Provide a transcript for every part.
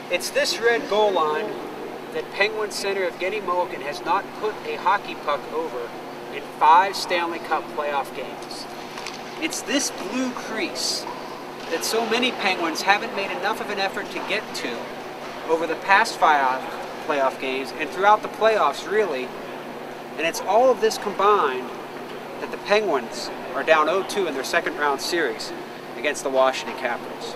It's this red goal line that Penguins center Evgeny Malkin has not put a hockey puck over in 5 Stanley Cup playoff games. It's this blue crease that so many Penguins haven't made enough of an effort to get to over the past 5 playoff games and throughout the playoffs, really. And it's all of this combined that the Penguins are down 0-2 in their second round series against the Washington Capitals.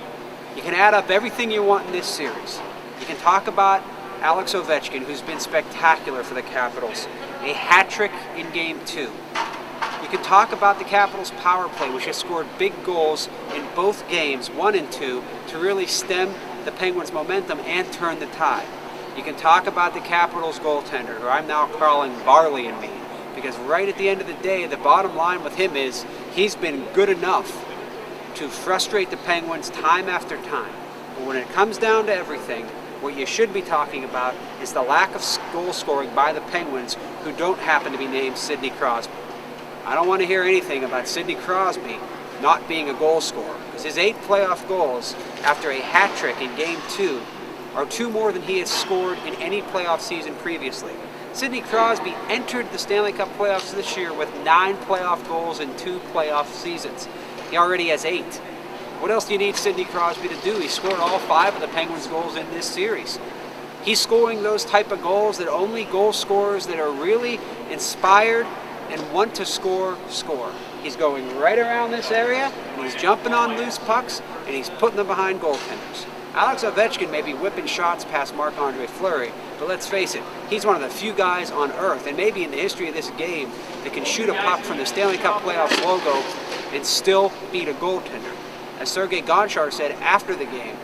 You can add up everything you want in this series. You can talk about Alex Ovechkin, who's been spectacular for the Capitals, a hat trick in Game 2. You can talk about the Capitals' power play, which has scored big goals in both games, 1 and 2, to really stem the Penguins' momentum and turn the tide. You can talk about the Capitals' goaltender, who I'm now calling Barley and me, because right at the end of the day, the bottom line with him is he's been good enough to frustrate the Penguins time after time. But when it comes down to everything, what you should be talking about is the lack of goal scoring by the Penguins, who don't happen to be named Sidney Crosby. I don't want to hear anything about Sidney Crosby not being a goal scorer, because his 8 playoff goals after a hat trick in Game 2 are 2 more than he has scored in any playoff season previously. Sidney Crosby entered the Stanley Cup playoffs this year with 9 playoff goals in 2 playoff seasons. He already has 8. What else do you need Sidney Crosby to do? He scored all 5 of the Penguins' goals in this series. He's scoring those type of goals that only goal scorers that are really inspired and want to score. He's going right around this area, and he's jumping on loose pucks, and he's putting them behind goaltenders. Alex Ovechkin may be whipping shots past Marc-Andre Fleury, but let's face it, he's one of the few guys on earth, and maybe in the history of this game, that can shoot a puck from the Stanley Cup playoffs logo and still beat a goaltender. As Sergei Gonchar said after the game,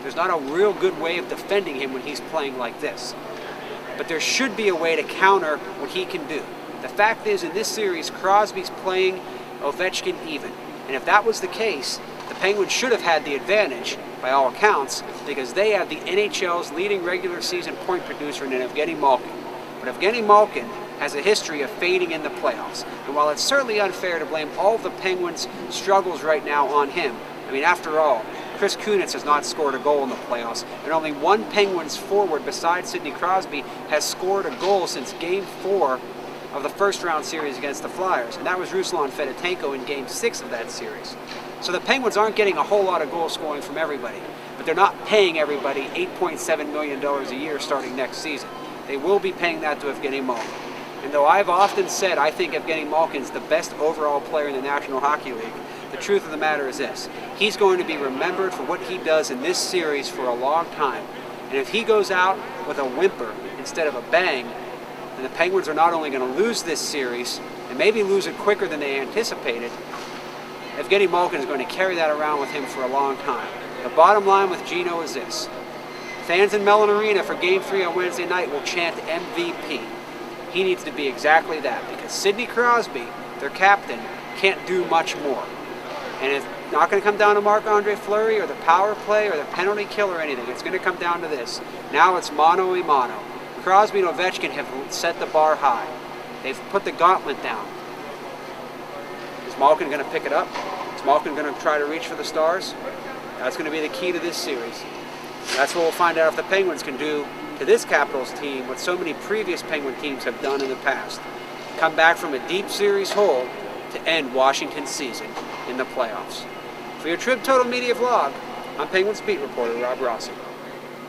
there's not a real good way of defending him when he's playing like this. But there should be a way to counter what he can do. The fact is, in this series, Crosby's playing Ovechkin even. And if that was the case, the Penguins should have had the advantage, by all accounts, because they have the NHL's leading regular season point producer in Evgeny Malkin. But Evgeny Malkin has a history of fading in the playoffs. And while it's certainly unfair to blame all of the Penguins' struggles right now on him, I mean, after all, Chris Kunitz has not scored a goal in the playoffs, and only one Penguins forward besides Sidney Crosby has scored a goal since Game 4 of the first round series against the Flyers, and that was Ruslan Fedotenko in Game 6 of that series. So the Penguins aren't getting a whole lot of goal scoring from everybody, but they're not paying everybody $8.7 million a year starting next season. They will be paying that to Evgeny Malkin. And though I've often said I think Evgeny Malkin is the best overall player in the National Hockey League, the truth of the matter is this: he's going to be remembered for what he does in this series for a long time. And if he goes out with a whimper instead of a bang, then the Penguins are not only going to lose this series, and maybe lose it quicker than they anticipated, Evgeny Malkin is going to carry that around with him for a long time. The bottom line with Gino is this: fans in Mellon Arena for Game 3 on Wednesday night will chant MVP. He needs to be exactly that, because Sidney Crosby, their captain, can't do much more. And it's not going to come down to Marc-Andre Fleury or the power play or the penalty kill or anything. It's going to come down to this. Now it's mano-a-mano. Crosby and Ovechkin have set the bar high. They've put the gauntlet down. Is Malkin going to pick it up? Is Malkin going to try to reach for the stars? That's going to be the key to this series. That's what we'll find out if the Penguins can do to this Capitals team what so many previous Penguin teams have done in the past. Come back from a deep series hole to end Washington's season in the playoffs. For your Trib Total Media vlog, I'm Penguins beat reporter Rob Rossi.